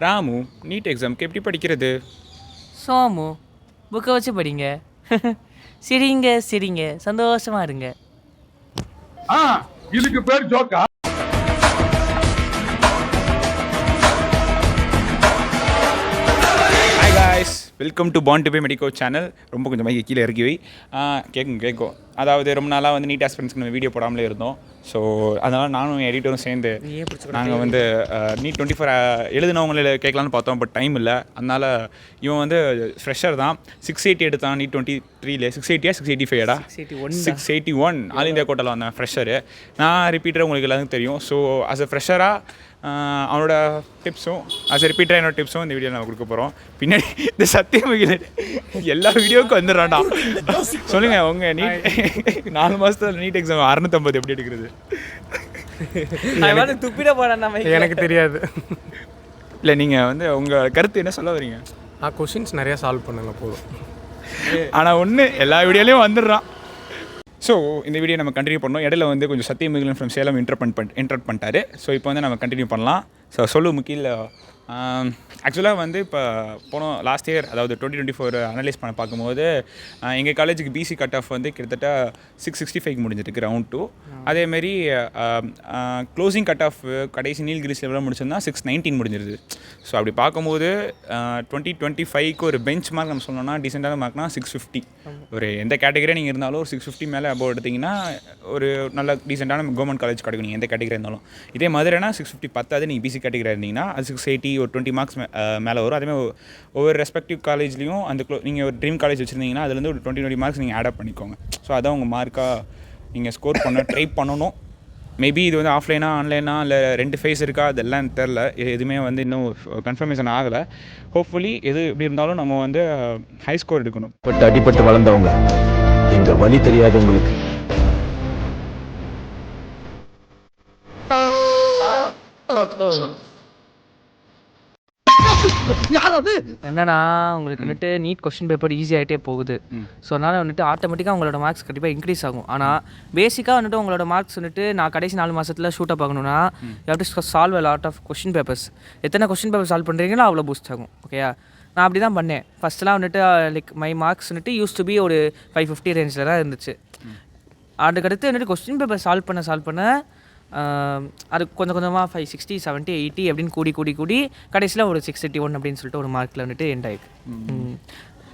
Ramu NEET எக்ஸாமுக்கு எப்படி படிக்கிறது? சோமு புக்கை வச்சு படிங்க. சிரிங்க சிரிங்க சந்தோஷமா இருங்க. இதுக்கு பேர் ஜோக்கா? Hi guys, welcome to bound to be medico channel. ரொம்ப கொஞ்சம் மைக்கு கீழே இறக்கி வை. கேட்கும். அதாவது ரொம்ப நாளாக வந்து நீட் ஆஸ்பிரன்ஸ்க்கு நம்ம வீடியோ போடாமலே இருந்தோம். ஸோ அதனால் நானும் எடிட்டரும் சேர்ந்து நாங்கள் வந்து நீட் 24 எழுதினவங்கள கேட்கலான்னு பார்த்தோம். பட் டைம் இல்லை. அதனால் இவன் வந்து ஃப்ரெஷர் தான். 680 எடுத்தான் நீட் 23ல. 680 685 681 ஆல் இந்தியா கோட்டாவில் வந்தேன் ஃப்ரெஷரு. நான் ரிப்பீட்டர் உங்களுக்கு எல்லாருக்கும் தெரியும். ஸோ அஸ் அ ஃப்ரெஷராக அவனோட டிப்ஸும் ரிப்பீட்டராக என்னோட டிப்ஸும் இந்த வீடியோவில் நம்ம கொடுக்க போகிறோம். பின்னாடி இந்த சத்தியமிகில எல்லா வீடியோவுக்கும் வந்துடுறான்டா. சொல்லுங்கள் உங்கள் நீட் 4 மாதத்தில் நீட் எக்ஸாம் 650 எப்படி எடுக்கிறது? துப்பிட போறேன் எனக்கு தெரியாது. இல்லை நீங்கள் வந்து உங்கள் கருத்து என்ன சொல்ல வரீங்க? கொஷின்ஸ் நிறையா சால்வ் பண்ணுங்க போதும். ஆனால் ஒன்று எல்லா வீடியோலையும் வந்துடுறான். ஸோ இந்த வீடியோ நம்ம கண்டினியூ பண்ணோம். இடையில வந்து கொஞ்சம் சத்தியமிகிலன் ஃப்ரம் சேலம் இன்டர்ட் பண்ணிட்டாரு. ஸோ இப்போ வந்து நம்ம கண்டினியூ பண்ணலாம். ஸோ சொல்லு முக்கியில் ஆக்சுவலாக வந்து இப்போ போனோம் லாஸ்ட் இயர், அதாவது 2024 அனலைஸ் பண்ண பார்க்கும்போது எங்கள் காலேஜுக்கு பிசி கட் ஆஃப் வந்து கிட்டத்தட்ட 665 முடிஞ்சிருக்கு ரவுண்ட் 2. அதேமாரி க்ளோசிங் கட் ஆஃப் கடைசி நீல்கிரிஸ் லெவலில் முடிச்சிருந்தா 619 முடிஞ்சிருது. ஸோ அப்படி பார்க்கும்போது 2025க்கு ஒரு பெஞ்ச் மார்க் நம்ம சொன்னோம்னா டீசெண்டான மார்க்னா 650. ஒரு எந்த கேட்டகரியாக நீங்கள் இருந்தாலும் ஒரு 650 மேலே அபோவ் எடுத்திங்கன்னா ஒரு நல்ல டீசெண்டான கவர்மெண்ட் காலேஜ் கிடைக்கும். நீங்கள் எந்த கேட்டகரி இருந்தாலும் இதே மாதிரினா 650 பத்தாது. நீங்கள் பிசி கேட்டகரி இருந்தீங்கன்னா அது 680 ஒரு 20 மார்க்ஸ் மேலே வரும். அதேமாதிரி ஒவ்வொரு ரெஸ்பெக்டிவ் காலேஜ்லேயும் அந்த நீங்கள் ஒரு ட்ரீம் காலேஜ் வச்சுருந்தீங்கன்னா அதுலேருந்து ஒரு 20 மார்க்ஸ் நீங்கள் ஆட் அப் பண்ணிக்கோங்க. ஸோ அதான் உங்கள் மார்க்காக நீங்கள் ஸ்கோர் ட்ரை பண்ணணும். மேபி இது வந்து ஆஃப்லைனா ஆன்லைனா இல்லை 2 ஃபேஸ் இருக்கா அதெல்லாம் தெரில. எதுவுமே வந்து இன்னும் கன்ஃபர்மேஷன் ஆகலை. ஹோப்ஃபுல்லி எது எப்படி இருந்தாலும் நம்ம வந்து ஹை ஸ்கோர் எடுக்கணும். பட்டு அடிபட்டு வளர்ந்தவங்க, இந்த வலி தெரியாதவங்களுக்கு என்னன்னா உங்களுக்கு வந்துட்டு நீட் கொஸ்டின் பேப்பர் ஈஸி ஆகிட்டே போகுது. ஸோ அதனால் வந்துட்டு ஆட்டோமேட்டிக்காக உங்களோட மார்க்ஸ் கண்டிப்பாக இன்க்ரீஸ் ஆகும். ஆனால் பேசிக்காக வந்துட்டு உங்களோட மார்க்ஸ் வந்துட்டு நான் கடைசி 4 மாதத்தில் ஷூட் அப் ஆகணும்னா you have to solve a lot of question papers. எத்தனை கொஸ்டின் பேப்பர் சால்வ் பண்ணுறீங்களோ அவ்வளோ பூஸ்ட் ஆகும். ஓகேயா, நான் அப்படி தான் பண்ணேன். ஃபஸ்ட்டெலாம் வந்துட்டு லைக் மை மார்க்ஸ் வந்துட்டு யூஸ் டு பி ஒரு 550 ரேஞ்சில் தான் இருந்துச்சு. அதுக்கடுத்து வந்துட்டு கொஸ்டின் பேப்பர் சால்வ் பண்ண அது கொஞ்சம் கொஞ்சமாக 560 70 80 அப்படின்னு கூடி கடைசியில் ஒரு 681 அப்படின்னு சொல்லிட்டு ஒரு மார்க்கில் வந்துட்டு எண்ட் ஆகிருக்கு.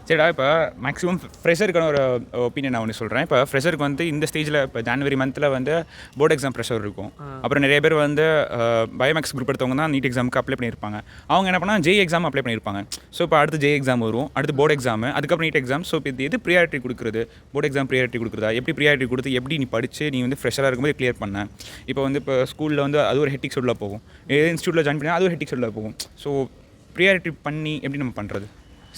சரிடா, இப்போ மேக்ஸிமம் ஃப்ரெஷருக்கான ஒரு ஒப்பீனியன் நான் ஒன்று சொல்கிறேன். இப்போ ஃப்ரெஷருக்கு வந்து இந்த ஸ்டேஜில் இப்போ ஜனவரி மந்தில் வந்து போர்டு எக்ஸாம் ப்ரெஷர் இருக்கும். அப்புறம் நிறைய பேர் வந்து பயோமேக்ஸ் குரூப் எடுத்தவங்க தான் நீட் எக்ஸாமுக்கு அப்ளை பண்ணியிருப்பாங்க. அவங்க என்ன பண்ணால் ஜே எக்ஸாம் அப்ளை பண்ணியிருப்பாங்க. ஸோ இப்போ அடுத்து ஜே எக்ஸாம் வரும், அடுத்து போர்டு எக்ஸாம், அதுக்கப்புறம் நீட் எக்ஸாம். ஸோ இப்போ எது ப்ரியாரிட்டி கொடுக்குறது? போர்டு எக்ஸாம் ப்ரியாரிட்டி கொடுக்குறதா? எப்படி ப்ரியாரிட்டி கொடுத்து எப்படி நீ படித்து நீ வந்து ஃப்ரெஷராக இருக்கும்போது கிளியர் பண்ண? இப்போ வந்து இப்போ ஸ்கூலில் வந்து அது ஒரு ஹெட்டிக் ஷெட்யூலில் போகும். இன்ஸ்டியூட்டில் ஜாயின் பண்ணி அது ஒரு ஹெட்டிக் ஷெட்யூலில் போகும். ஸோ ப்ரியாரிட்டி பண்ணி எப்படி நம்ம பண்ணுறது?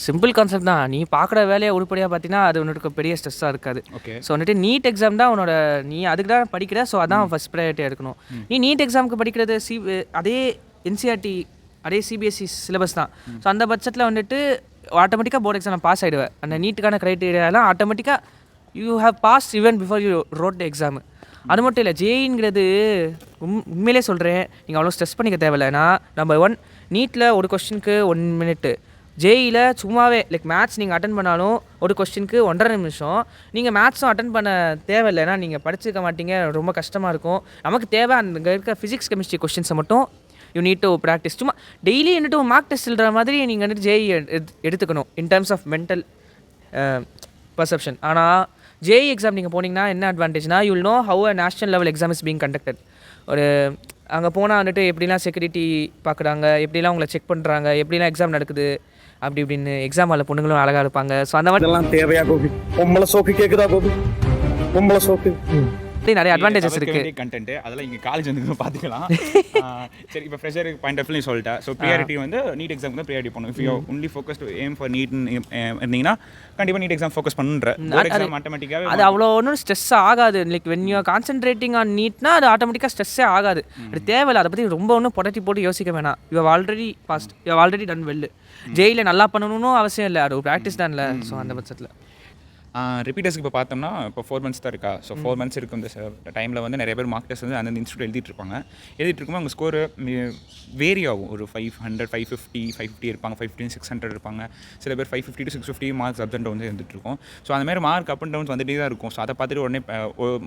சிம்பிள் கான்செப்ட் தான். நீ பார்க்குற வேலையை உருப்படியாக பார்த்தீங்கன்னா அது உனக்கு பெரிய ஸ்ட்ரெஸ்ஸாக இருக்காது. ஓகே, ஸோ வந்துட்டு நீட் எக்ஸாம் தான் உன்னோட, நீ அதுக்கு தான் படிக்கிற. ஸோ அதான் ஃபஸ்ட் ப்ரையாரிட்டியாக இருக்கணும். நீ நீட் எக்ஸாமுக்கு படிக்கிறது அதே என்சிஆர்டி அதே சிபிஎஸ்சி சிலபஸ் தான். ஸோ அந்த பட்சத்தில் வந்துட்டு ஆட்டோமேட்டிக்காக போர்டு எக்ஸாம் பாஸ் ஆகிடுவேன். அந்த நீட்டுக்கான க்ரைட்டீரியாலாம் ஆட்டோமேட்டிக்காக you have pass even before you wrote exam. அது மட்டும் இல்லை, ஜேஇங்கிறது உண்மையிலே சொல்கிறேன், நீங்கள் அவ்வளோ ஸ்ட்ரெஸ் பண்ணிக்க தேவையில்லை. நான் நம்பர் 1 நீட்டில் ஒரு கொஸ்டினுக்கு 1 மினிட்டு, ஜேஇயில் சும்மாவே லைக் மேத்ஸ் நீங்கள் அட்டன் பண்ணாலும் ஒரு கொஸ்டினுக்கு 1.5 நிமிஷம். நீங்கள் மேத்ஸும் அட்டன் பண்ண தேவையில்லை, ஏன்னா நீங்கள் படிச்சிருக்க மாட்டீங்க, ரொம்ப கஷ்டமாக இருக்கும். நமக்கு தேவை அங்கே இருக்க ஃபிசிக்ஸ் கெமிஸ்ட்ரி கொஸ்டின்ஸை மட்டும் யூ நீட் டு ப்ராக்டிஸ். சும்மா டெய்லி வந்துட்டு மார்க் டெஸ்ட் எழுதுற மாதிரி நீங்கள் வந்துட்டு ஜேஇ எடுத்துக்கணும் in terms of mental perception. ஆனால் ஜேஇ எக்ஸாம் நீங்கள் போனீங்கன்னா என்ன அட்வான்டேஜ்னா you will know how a national level exam is being conducted. ஒரு அங்கே போனால் வந்துட்டு எப்படிலாம் செக்யூரிட்டி பார்க்குறாங்க, எப்படிலாம் உங்களை செக் பண்ணுறாங்க, எப்படிலாம் எக்ஸாம் நடக்குது, அப்படி இப்படின்னு. எக்ஸாம் ஹாலில் பொண்ணுங்களும் அழகாக இருப்பாங்க. ஸோ அந்த மாதிரி தேவையா கோபி? பொம்பளை சோக்கு கேட்குதா கோபி? பொம்பளை சோக்கு நிறைய அட்வான்டேஜஸ் இருக்குது. கண்டென்ட் அதெல்லாம் இங்கே காலேஜ் வந்து பார்த்துக்கலாம். சரி, இப்போ ஃப்ரெஷர் பாயிண்ட் ஆஃப் வியூ சொல்லிட்டேன். ஸோ ப்ரியாரிட்டி வந்து நீட் எக்ஸாம் தான் ப்ரியாரிட்டி பண்ணணும். If you only focused aim for NEET இருந்தீங்கன்னா கண்டிப்பாக நீட் எக்ஸாம் ஃபோக்கஸ் பண்ணுற எக்ஸாம் ஆட்டோமேட்டிக்காக அது அவ்வளோ ஒன்றும் ஸ்ட்ரெஸ் ஆகாது. Like when you concentrating on நீட்னா அது ஆட்டோமேட்டிக்காக ஸ்ட்ரெஸ்ஸே ஆகாது. அது தேவையில்லை, அதை பற்றி ரொம்ப ஒன்றும் புரட்டி போட்டு யோசிக்க வேணாம். You have already passed, you have already done well. ஜெயிலில் நல்லா பண்ணணும்னு அவசியம் இல்லை, அது ஒரு ப்ராக்டிஸ் தான் இல்லை. ஸோ அந்த பட்சத்தில் ரிப்பீட்டர்ஸ்க்கு இப்போ பார்த்தோம்னா இப்போ 4 மந்த்ஸ் தான் இருக்கா. ஸோ 4 மந்த்ஸ் இருக்கும் இந்த டைமில் வந்து நிறைய பேர் மார்க் டெஸ்ட் வந்து அந்தந்த இன்ஸ்டியூட் எழுதிட்டு இருப்பாங்க. எழுதிட்டு இருக்கும்போது அவங்க ஸ்கோர் வேரி ஆகும். ஒரு 500, 550, 550 இருப்பாங்க, 550, 600 இருப்பாங்க. சில பேர் 550 to 650 marks up and downs இருந்துட்டு இருக்கும். ஸோ அந்த மாதிரி மார்க் அப் அண்ட் டவுன்ஸ் வந்துட்டே தான் இருக்கும். ஸோ அதை பார்த்துட்டு உடனே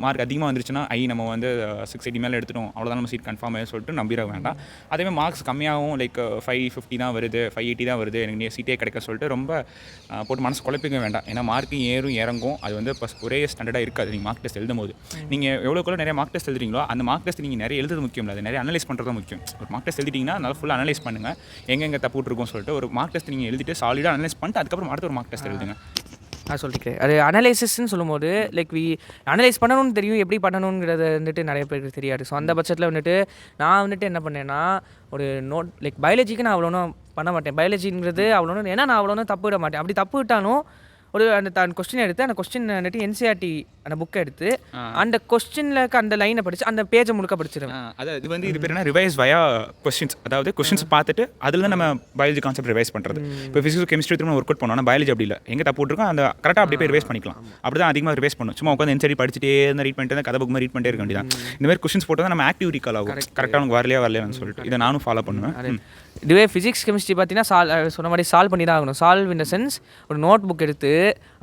மார்க் அதிகமாக வந்துருச்சுன்னா நம்ம வந்து 680 மேலே எடுத்துட்டோம், அவ்வளோதான் நம்ம சீட் கன்ஃபார்ம் ஆகும் சொல்லிட்டு நம்பிட வேண்டாம். அதேமாதிரி மார்க்ஸ் கம்மியாகவும் லைக் 550 தான் வருது, 580 தான் வருது, எனக்கு சீட்டே கிடைக்க சொல்லிட்டு ரொம்ப போட்டு மனசு குழப்பிக்க வேண்டாம். ஏன்னா மார்க்கும் ஏறும் இறங்கும். அது வந்து இப்போ ஒரே ஸ்டாண்டர்டாக இருக்காது. நீங்கள் மார்க் டெஸ்ட் எழுதும் போது நீங்கள் எவ்வளோக்குள்ள நிறைய மார்க் டெஸ்ட் எழுதுறீங்களோ அந்த மார்க் டெஸ்ட் நீங்கள் நிறைய எழுதுறது முக்கியம் இல்லை, அது நிறைய அனலைஸ் பண்ணுறது தான் முக்கியம். ஒரு மார்க் டெஸ்ட் எழுதிட்டிங்கன்னா நல்லா ஃபுல்லாக அனலைஸ் பண்ணுங்கள், எங்கெங்கே தப்பு விட்டுருக்கோம் சொல்லிட்டு ஒரு மார்க் டெஸ்ட் நீங்கள் எழுதிட்டு சாலிடாக அனலைஸ் பண்ணிட்டு அதுக்கப்புறம் அடுத்த ஒரு மார்க் டெஸ்ட் எழுதுங்க. நான் சொல்லிக்கிறேன். அது அனலைசிஸ்ன்னு சொல்லும்போது லைக் அனலைஸ் பண்ணணும்னு தெரியும், எப்படி பண்ணணுங்கிறது வந்துட்டு நிறைய பேருக்கு தெரியாது. ஸோ அந்த பட்சத்தில் வந்துட்டு நான் வந்துட்டு என்ன பண்ணேன்னா ஒரு நோட் லைக் பயாலஜிக்கு நான் அவ்வளோனும் பண்ண மாட்டேன். பயாலஜிங்கிறது அவ்வளோன்னு ஏன்னா நான் அவ்வளோன்னு தப்பு விட மாட்டேன். அப்படி தப்பு விட்டாலும் ஒரு அந்த கொஸ்டின் எடுத்து அந்த கொஸ்டின் வந்துட்டு என்சிஆர்டி அந்த புக்கை எடுத்து அந்த கொஸ்டினில் அந்த லைனை படித்து அந்த பேஜை முழுக்க படிச்சிடுவேன். அதாவது இது வந்து இது பேர் என்ன ரிவைஸ் வயா கொஸ்டின்ஸ். அதாவது கொஸ்டின்ஸ் பார்த்துட்டு அதில் நம்ம பயாலஜி கான்செப்ட் ரிவைஸ் பண்ணுறது. இப்போ ஃபிசிக்ஸ் கெமிஸ்ட்ரி திரும்ப ஒர்க் அவுட் பண்ணோம், ஆனால் பயாலஜி அப்படி இல்லை, எங்கே தப்பு விட்டுருக்கோம் அந்த கரெக்டாக அப்படியே போய் ரிவைஸ் பண்ணிக்கலாம். அப்படி தான் அதிகமாக ரிவைஸ் பண்ணும். சும்மா உட்காந்து என்சிஆர்டி படிச்சுட்டே இருந்தால் ரீட் பண்ணிட்டு கதை புக் மாதிரி ரீட் பண்ணிட்டே இருக்க வேண்டியதான். இந்த மாதிரி கொஸ்டின்ஸ் போட்டால் நம்ம ஆக்டிவிட்டி கால் ஆகும், கரெக்டாக நமக்கு வரலையான்னு சொல்லிட்டு இதை நானும் ஃபாலோ பண்ணுவேன். இதுவே ஃபிசிக்ஸ் கெமிஸ்ட்ரி பார்த்தீங்கன்னா சொன்ன மாதிரி சால்வ் பண்ணி தான் ஆகணும். சால்வ் இன் த சென்ஸ் ஒரு நோட் புக் எடுத்து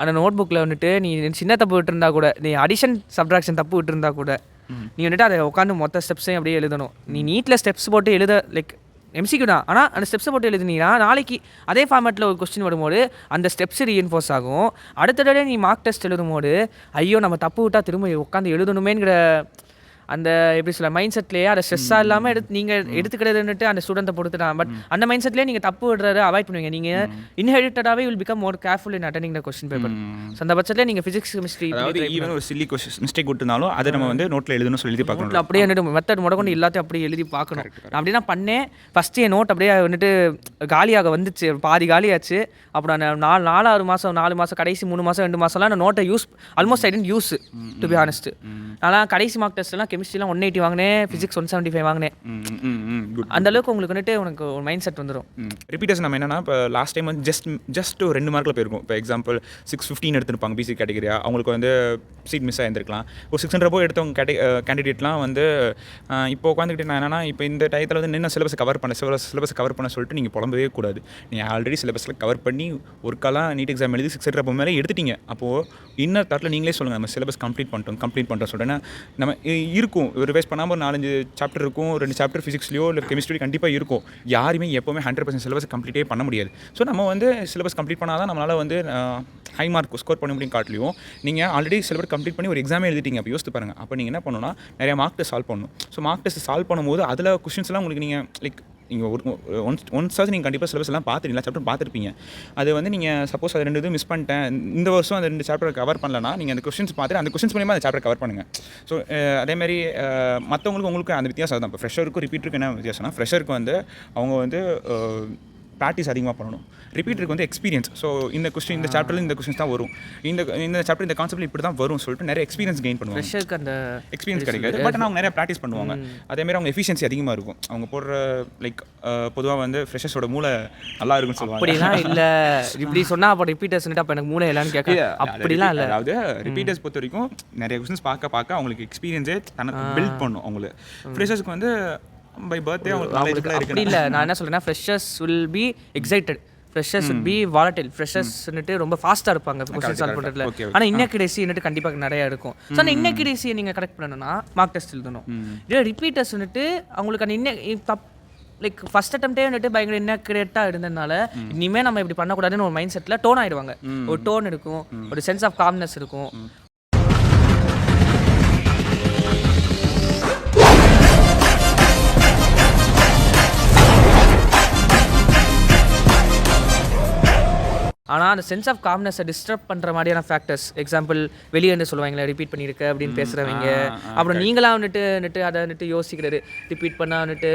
அந்த நோட் புக்கில் வந்துட்டு நீ சின்ன தப்பு விட்டுருந்தா கூட, நீ அடிஷன் சப்ட்ராக்ஷன் தப்பு விட்டுருந்தா கூட நீ வந்துட்டு அதை உட்காந்து மொத்த ஸ்டெப்ஸையும் அப்படியே எழுதணும். நீ நீட்டில் ஸ்டெப்ஸ் போட்டு எழுத லைக் எம்சிக்யூ தான், ஆனால் அந்த ஸ்டெப்ஸை போட்டு எழுதுனீங்கன்னா நாளைக்கு அதே ஃபார்மேட்டில் ஒரு கொஸ்டின் வரும்போது அந்த ஸ்டெப்ஸ் ரீஎன்ஃபோர்ஸ் ஆகும். அடுத்த தடவை நீ மார்க் டெஸ்ட் எழுதும்போது ஐயோ நம்ம தப்பு விட்டால் திரும்ப உட்காந்து எழுதணுமேங்கிற அந்த எப்படி சொல்ல மைண்ட் செட்லேயே அதை ஸ்ட்ரெஸ்ஸாக இல்லாமல் நீங்கள் எடுத்துக்கிறதுன்னுட்டு அந்த ஸ்டூடெண்ட்டை பொறுத்துட்டான். பட் அந்த மைண்ட் செட்லேயே நீங்கள் தப்பு விடுறத அவாய்ட் பண்ணுவீங்க. நீங்கள் இன்ஹெரிட்டடாகவே will become more careful in attending the question paper. So அந்த பட்சத்தில் நீங்கள் ஃபிசிக்ஸ் கெமிஸ்ட்ரி ஈவன் ஒரு சில்லி கொஸ்டின் மிஸ்டேக் விட்டுருந்தாலும் அதை நம்ம வந்து நோட்டில் எழுதணும் சொல்லி பார்க்கணும். அப்படியே வந்துட்டு மெத்தட் முடக்கொண்டு எல்லாத்தையும் அப்படியே எழுதி பார்க்கணும். நான் அப்படி தான் பண்ணேன். ஃபஸ்ட்டு என் நோட் அப்படியே வந்துட்டு காலியாக வந்துச்சு, பாதி காலியாச்சு. அப்புறம் அந்த 4 மாதம் கடைசி 3 மாதம் 2 மாதம்லாம் நான் நோட்டை almost I tend use to be honest. நான் கடைசி மார்க் டெஸ்ட்லாம் கெமிஸ்ட்ரிலாம் 180 வாங்கினேன், ஃபிசிக்ஸ் 175 வாங்கினேன். அந்த அளவுக்கு உங்களுக்கு வந்துட்டு உனக்கு ஒரு மைண்ட் செட் வந்துடும். ரிப்பீட்டர்ஸ் நம்ம என்னன்னா இப்போ லாஸ்ட் டைம் வந்து ஜஸ்ட் ஒரு 2 மார்க்கில் போயிருக்கும். இப்போ எக்ஸாம்பிள் 615 எடுத்துருப்பாங்க பிசி கேட்டகரியா, அவங்களுக்கு வந்து சீட் மிஸ் ஆகிருந்துருக்கலாம். ஒரு 600 எடுத்தவங்க கேண்டிடேட்லாம் வந்து இப்போ உட்காந்துக்கிட்டு நான் என்னன்னா இப்போ இந்த டயத்தில் வந்து நின்று சிலபஸ் கவர் பண்ண சொல்லிட்டு நீங்கள் புலம்பவே கூடாது. நீங்கள் ஆல்ரெடி சிலபஸில் கவர் பண்ணி ஒரு காலம் நீட் எக்ஸாம் எழுதி 600 மேலே எடுத்துட்டீங்க. அப்போது இன்னர் தாட்டில் நீங்களே சொல்லுங்கள் நம்ம சிலபஸ் கம்ப்ளீட் பண்ணிட்டோம் சொல்லிட்டு நம்ம இருக்கும். ரிவைஸ் பண்ணாமல் ஒரு 4-5 சாப்டர் இருக்கும், 2 சாப்டர் ஃபிசிக்ஸ்லையோ இல்லை கெமிஸ்ட்ரி கண்டிப்பாக இருக்கும். யாருமே எப்போவுமே 100% சிலபஸ் கம்ப்ளீட்டே பண்ண முடியாது. ஸோ நம்ம வந்து சிலபஸ் கம்ப்ளீட் பண்ணால் தான் நம்மளால் வந்து ஹை மார்க் ஸ்கோர் பண்ண முடியும். காட்டிலையும் நீங்கள் ஆல்ரெடி சிலபஸ் கம்ப்ளீட் பண்ணி ஒரு எக்ஸாமே எழுதிட்டீங்க. அப்போ யோசித்து பாருங்கள். அப்போ நீங்கள் என்ன பண்ணணும்னா நிறைய மார்க் டெஸ்ட் சால்வ் பண்ணணும். ஸோ மார்க் டெஸ்ட் சால்வ் பண்ணும்போது அதில் கொஸ்டின்ஸ்லாம் உங்களுக்கு நீங்கள் லைக் நீங்கள் ஒன்ஸாவது நீங்கள் கண்டிப்பாக சிலபஸ் எல்லாம் பார்த்துருக்கீங்களா, சாப்டர் பார்த்துருப்பீங்க. அது வந்து நீங்கள் சப்போஸ் அது 2 இது மிஸ் பண்ணிட்டேன், இந்த வருஷம் அந்த 2 சாப்டர் கவர் பண்ணலன்னா நீங்கள் அந்த கொஸ்டின்ஸ் பார்த்துட்டு அந்த கொஸ்டின்ஸ் மூலியமாக அந்த சாப்டர் கவர் பண்ணுங்கள். ஸோ அதேமாதிரி உங்களுக்கு அந்த வித்தியாசம் தான். இப்போ ஃப்ரெஷருக்கும் ரிப்பீட்டருக்கு என்ன வித்தியாசம்னா, ஃப்ரெஷருக்கு வந்து அவங்க வந்து ப்ராக்டிஸ் அதிகமாக பண்ணணும். ரிப்பீட்டருக்கு வந்து எக்ஸ்பீரியன்ஸ். ஸோ இந்த கொஸ்டின் இந்த சாப்டரில் இந்த கொஸ்டின்ஸ் தான் வரும், இந்த சாப்டர் இந்த கான்செப்ட் இப்படி தான் வரும் சொல்லிட்டு நிறைய எக்ஸ்பீரியன்ஸ் கெயின் பண்ணுவாங்க. ஃப்ரெஷருக்கு அந்த எக்ஸ்பீரியன்ஸ் கிடைக்காது, பட் அவங்க நிறைய ப்ராக்டிஸ் பண்ணுவாங்க. அதேமாதிரி அவங்க எஃபிஷியன்சி அதிகமாக இருக்கும். அவங்க போடுற லைக் பொதுவாக வந்து ஃப்ரெஷர்ஸோட மூளை நல்லா இருக்குன்னு சொல்லுவாங்க. அப்படிலாம் இல்லை, இப்படி சொன்னால் அப்போ ரிப்பீட்டர்ஸ் அப்போ எனக்கு மூளை எல்லான்னு கேட்க அப்படிலாம் இல்லை. அதாவது ரிப்பீட்டர்ஸ் பொறுத்த வரைக்கும் நிறைய கொஸ்டின்ஸ் பார்க்க அவங்களுக்கு எக்ஸ்பீரியன்ஸே தனக்கு பில்ட் பண்ணும். அவங்களுக்கு ஃப்ரெஷர்ஸ்க்கு வந்து பை பர்த்டே அவங்களுக்கு அப்படி இல்லை. நான் என்ன சொல்கிறேன்னா freshers will be excited, freshers will be volatile. ஃப்ரெஷர்ஸ்னுட்டு ரொம்ப ஃபாஸ்ட்டாக இருப்பாங்க கொஸ்டின் சால்வ் பண்ணுறதுல. ஆனால் இன்னக்யூரேசின்னுட்டு கண்டிப்பாக நிறையா இருக்கும். ஸோ அந்த இன்னக்யூரேசியை நீங்கள் கரெக்ட் பண்ணணும்னா மார்க் டெஸ்ட் எழுதணும். இதே ரிப்பீட்டர்ஸ் வந்துட்டு அவங்களுக்கு அந்த லைக் ஃபஸ்ட் அட்டம்ப்டே வந்துட்டு பயங்கர இன்னக்யூரேட்டாக இருந்ததுனால இனிமேல் நம்ம இப்படி பண்ணக்கூடாதுன்னு ஒரு மைண்ட் செட்டில் டோன் ஆகிடுவாங்க. ஒரு டோன் இருக்கும், ஒரு சென்ஸ் ஆஃப் காம்னஸ் இருக்கும். ஆனால் அந்த சென்ஸ் ஆஃப் காம்னஸை டிஸ்டர்ப் பண்ணுற மாதிரியான ஃபேக்டர்ஸ், எக்ஸாம்பிள் வெளியே வந்து சொல்லுவாங்களே ரிப்பீட் பண்ணியிருக்க அப்படின்னு பேசுகிறவங்க, அப்புறம் நீங்களாக வந்துட்டு அதை வந்துட்டு யோசிக்கிறது, ரிப்பீட் பண்ணால் வந்துட்டு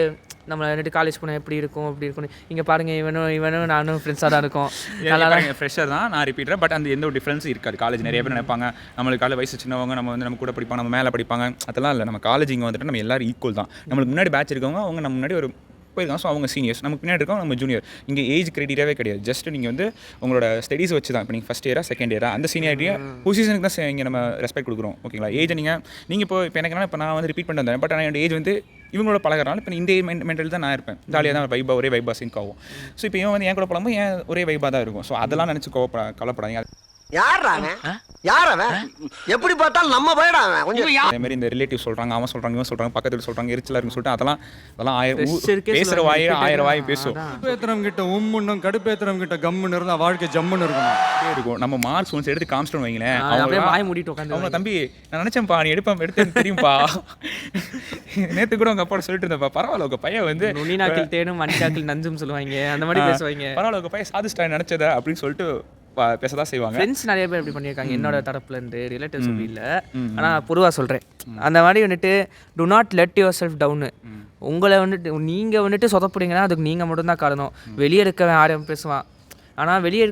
நம்ம வந்துட்டு காலேஜ் போனால் எப்படி இருக்கும் அப்படி இருக்கும். இங்கே பாருங்கள் இவனும் நானும் ஃப்ரெண்ட்ஸாக தான் இருக்கும். நல்லா ஃப்ரெஷர் தான் நான் ரிப்பீட்டர், பட் அந்த எந்த ஒரு டிஃப்ரென்ஸும் இருக்காது. காலேஜ் நிறைய பேர் நினைப்பாங்க நம்மளுக்கு காலேஜ் வயசு சின்னவங்க, நம்ம கூட படிப்பாங்க, நம்ம மேலே படிப்பாங்க. அதெல்லாம் இல்லை. நம்ம காலேஜ் இங்கே வந்துட்டு நம்ம எல்லாரும் ஈக்குவல் தான். நம்மளுக்கு முன்னாடி பேட்ச் இருக்கவங்க அவங்க நம்ம முன்னாடி ஒரு போயிருக்காங்க. ஸோ அவங்க சீனியர்ஸ், நமக்கு பின்னாடி இருக்கோம் நம்ம ஜூனியர். இங்கே ஏஜ் கிரைட்டீரியாவே கிடையாது. ஜஸ்ட் நீங்கள் வந்து உங்களோட ஸ்டடீஸ் வச்சு தான். இப்போ நீங்கள் ஃபஸ்ட் இயரா செகண்ட் இயரா அந்த சீனியாரிட்டியை பொசிஷனுக்கு தான் இங்கே நம்ம ரெஸ்பெக்ட் கொடுக்குறோம். ஓகேங்களா? ஏஜை நீங்கள் இப்போ எனக்கு இப்போ நான் வந்து ரிப்பீட் பண்ணிட்டு வந்தேன். பட் ஆனால் என்னோட ஏஜ் வந்து இவங்களோட பழகிறனால இப்போ இந்த மென்டல் தான் நான் இருப்பேன். ஜாலியாக தான் வைபா, ஒரே வைபா சிங்க் ஆகும். ஸோ இப்போ இவன் வந்து என் கூட பழமும் ஏன் ஒரே வைபாக தான் இருக்கும். ஸோ அதெல்லாம் நினச்சி கவலைப்படாதீங்க. எப்படி பார்த்தாலும் நம்ம போயிடாங்க கொஞ்சம். அதே மாதிரி இந்த ரிலேட்டிவ் சொல்கிறாங்க, அவன் சொல்கிறாங்க, இவன் சொல்கிறாங்க, பக்கத்தில் சொல்கிறாங்க, எரிச்சலாக இருக்குன்னு சொல்லிட்டு அதெல்லாம் பேசுகிற ஆயிரம் வாய் பேசும். கடுப்பேத்துறவங்க கிட்ட உம்முன்னும் கடுப்பேத்துறவங்க கிட்ட கம்முன்னு இருந்தால் வாழ்க்கை ஜம்முன்னு இருக்கும். நம்ம மார்க்ஸ் ஒன்ஸ் எடுத்து காமிச்சிட்டு வைங்களேன், அப்படியே வாய் மூடிட்டு உட்காந்து அவங்க தம்பி நான் நினச்சேன்ப்பா நீ எடுத்து தெரியும்ப்பா, நேற்று கூட உங்கள் அப்பா சொல்லிட்டு இருந்தப்பா, பரவாயில்ல உங்கள் பையன் வந்து நுனிநாக்கில் தேனும் மணிக்காக்கில் நஞ்சும் சொல்லுவாங்க, அந்த மாதிரி பேசுவாங்க. பரவாயில்ல உங்கள் பையன் சாதிச்சிட்டா நினச்சதா அப்படின்னு சொல்லிட்டு பேசதான் செய்வாங்க. ஃப்ரெண்ட்ஸ் நிறைய பேர் இப்படி பண்ணியிருக்காங்க என்னோட தரப்புலேருந்து, ரிலேட்டிவ்ஸ் அப்படி இல்லை. ஆனால் பொதுவாக சொல்கிறேன், அந்த மாதிரி வந்துட்டு to not let yourself down. உங்களை வந்துட்டு நீங்கள் வந்துட்டு சொதப்புறீங்கன்னா அதுக்கு நீங்கள் மட்டும்தான் காரணம். வெளியே இருக்கவன் ஆரம் பேசுவான், ஆனால் வெளியே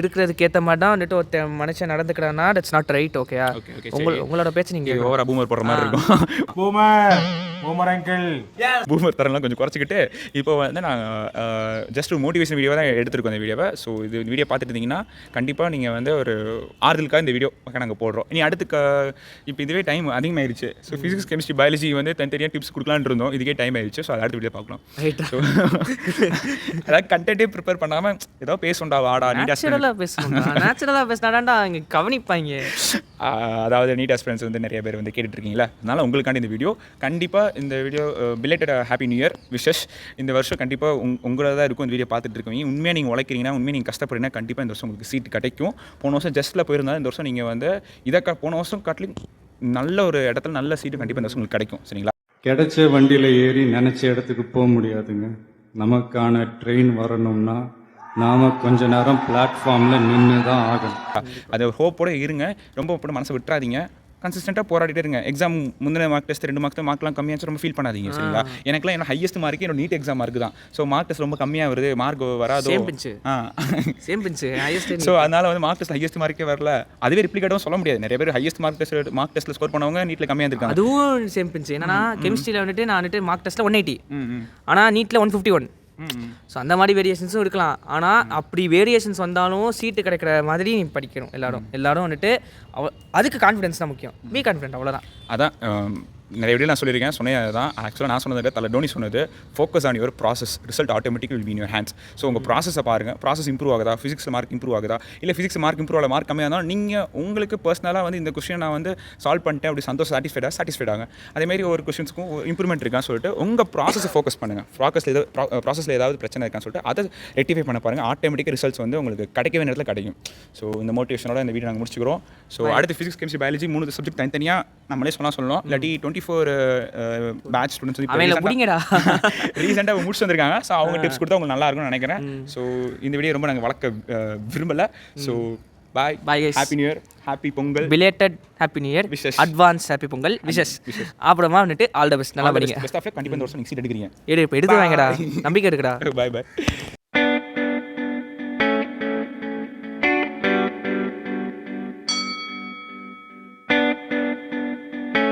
இருக்கிறதுக்கு ஏற்ற மாதிரி தான் வந்துட்டு ஒரு மனுஷன் நடந்துக்கிறான்னா தட்ஸ் நாட் ரைட். ஓகேயா? உங்களோட பேச்சு நீங்கள் ஓவரா பூமர் போடுற மாதிரி இருக்கும். பூமர் தரலாம் கொஞ்சம் குறைச்சிக்கிட்டு இப்போ வந்து நாங்கள் ஜஸ்ட் ஒரு மோட்டிவேஷன் வீடியோ தான் எடுத்துருக்கோம் இந்த வீடியோவை. ஸோ இது வீடியோ பார்த்துட்டு இருந்தீங்கன்னா கண்டிப்பாக நீங்கள் வந்து ஒரு ஆறுதலுக்காக இந்த வீடியோ நாங்கள் போடுறோம். இனி அடுத்து இப்போ இதுவே டைம் அதிகமாகிடுச்சு. ஸோ ஃபிசிக்ஸ், கெமிஸ்ட்ரி, பயாலஜி வந்து தனித்தனியாக டிப்ஸ் கொடுக்கலான்னு இருந்தோம். இதுக்கே டைம் ஆயிடுச்சு. ஸோ அதை அடுத்த வீடியோ பார்க்கலாம். ஸோ அதாவது கண்டென்ட்டே ப்ரிப்பேர் பண்ணாமல் ஏதோ பேசுண்டா வாடா நேச்சுரலாக பேசினாடாண்டா அங்கே கவனிப்பாங்க. அதாவது நீட் ஆஸ்பிரன்ஸ் வந்து நிறைய பேர் வந்து கேட்டுட்ருக்கீங்களா, அதனால் உங்களுக்காண்டி இந்த வீடியோ. கண்டிப்பாக இந்த video belated happy new year wishes. இந்த வருஷம் கண்டிப்பாக உங்களோட தான் இருக்கும். இந்த வீடியோ பார்த்துட்டு இருக்கீங்க, உண்மையாக நீங்கள் உழைக்கிறீங்கன்னா, உண்மையாக நீங்கள் கஷ்டப்படுறீங்கன்னா கண்டிப்பாக இந்த வருஷம் உங்களுக்கு சீட் கிடைக்கும். போன வருஷம் ஜஸ்ட்டில் போயிருந்தால் இந்த வருஷம் நீங்கள் வந்து போன வருஷம் காட்டிலும் நல்ல ஒரு இடத்துல நல்ல சீட்டு கண்டிப்பாக இந்த வருஷம் உங்களுக்கு கிடைக்கும். சரிங்களா? கிடைச்ச வண்டியில் ஏறி நினச்ச இடத்துக்கு போக முடியாதுங்க. நமக்கான ட்ரெயின் வரணும்னா நாம் கொஞ்ச நேரம் பிளாட்ஃபார்மில் நின்று தான் ஆகணும். அது ஒரு ஹோப்போடு இருங்க, ரொம்ப போட்டு மனசை விட்டுறாதீங்க. கன்சிஸ்டண்ட்டாக போராடிட்டே இருங்க. எக்ஸாம் முந்தின மார்க் டெஸ்ட் 2 மார்க்லாம் கம்மியாச்சு ரொம்ப ஃபீல் பண்ணாதீங்க. சரிங்களா? எனக்குலாம் என்ன ஹையஸ்ட் மார்க்கு என்னோட நீட் எக்ஸாம் மார்க் தான். ஸோ மார்க் டெஸ்ட் ரொம்ப கம்மியாக வருது, மார்க் வராதோ. சேம் பிஞ்சு ஸோ அதனால் வந்து மார்க் டெஸ்ட் ஹையஸ்ட் மார்க்கே வரல. அதுவே ரிப்ளிகேட்டும் சொல்ல முடியாது. நிறைய பேர் ஹையஸ்ட் மார்க் டெஸ்ட்டில் ஸ்கோர் பண்ணவங்க நீட்டில் கம்மியாக இருந்திருக்காங்க. அதுவும் சேம் பிஞ்சு. என்னன்னா கெமிஸ்ட்ரியில் வந்துட்டு நான் வந்துட்டு மார்க் டெஸ்ட்டில் 180, ஆனால் நீட்டில் 151. ஸோ அந்த மாதிரி வேரியேஷன்ஸும் இருக்கலாம். ஆனால் அப்படி வேரியேஷன்ஸ் வந்தாலும் சீட்டு கிடைக்கிற மாதிரி நீ படிக்கணும். எல்லாரும் வந்துட்டு அதுக்கு கான்ஃபிடன்ஸ் தான் முக்கியம். பி கான்ஃபிடென்ட், அவ்வளோதான். அதான் நிறைய வீடியோ நான் சொல்லியிருக்கேன். சொன்னது தான் ஆக்சுவலாக நான் சொன்னதை தலை டோனி சொன்னது, focus on your process, result automatic will be in your hands. So உங்கள் ப்ராசஸை பாருங்கள். ப்ராசஸ் இம்ப்ரூவ் ஆகுதா, ஃபிசிக்ஸில் மார்க் இம்ப்ரூவ் ஆகுதா, இல்லை ஃபிசிக்ஸ் மார்க் இம்ப்ரூவ் ஆகல, மார்க் கம்மியாக இருந்தாலும் நீங்கள் உங்களுக்கு பர்சனலாக வந்து இந்த கொஸ்டின் நான் வந்து சால்வ் பண்ணிட்டேன் அப்படி சாட்டிஸ்ஃபைட் ஆகும். அதேமாதிரி ஒரு கொஸ்டின்ஸுக்கும் இம்ப்ரூவ்மெண்ட் இருக்கான்னு சொல்லிட்டு உங்கள் ப்ராசஸை ஃபோக்கஸ் பண்ணுங்கள். ப்ராசஸில் ஏதாவது பிரச்சனை இருக்கான்னு சொல்லிட்டு அதை ரெக்டிஃபை பண்ண பாருங்கள். ஆட்டோமேட்டிக் ரிசல்ட்ஸ் வந்து உங்களுக்கு கிடைக்கவே நேரத்தில் கிடைக்கும். ஸோ இந்த மோட்டிவேஷனோட இந்த வீடியோ நாங்கள் முடிச்சுக்கிறோம். ஸோ அடுத்து ஃபிசிக்ஸ், கெமிஸ்ட்ரி, பயாலஜி 3 சப்ஜெக்ட் தனித்தனியாக நம்மளே சொல்லணும். இல்லாட்டி 24 பேட்ச் ஸ்டூடெண்ட்ஸ் ரீசெண்டாக முடிச்சு வந்திருக்காங்க. ஸோ அவங்க டிப்ஸ் கொடுத்தா உங்களுக்கு நல்லா இருக்கும்னு நினைக்கிறேன். ஸோ இந்த வீடியோ ரொம்ப நாங்கள் வளர்க்க விரும்பலை. So bye, happy new year, happy Pongal, belated happy new year, advance happy Pongal wishes. அப்புறமா வந்துட்டு ஆல் த பெஸ்ட், நல்லா படிங்க. Best of luck. கண்டிப்பாக இந்த வருஷம் நீங்கள் சீட் எடுக்கிறீங்க. எடுத்து வாங்கடா, நம்பிக்கை இருக்குடா. பாய்.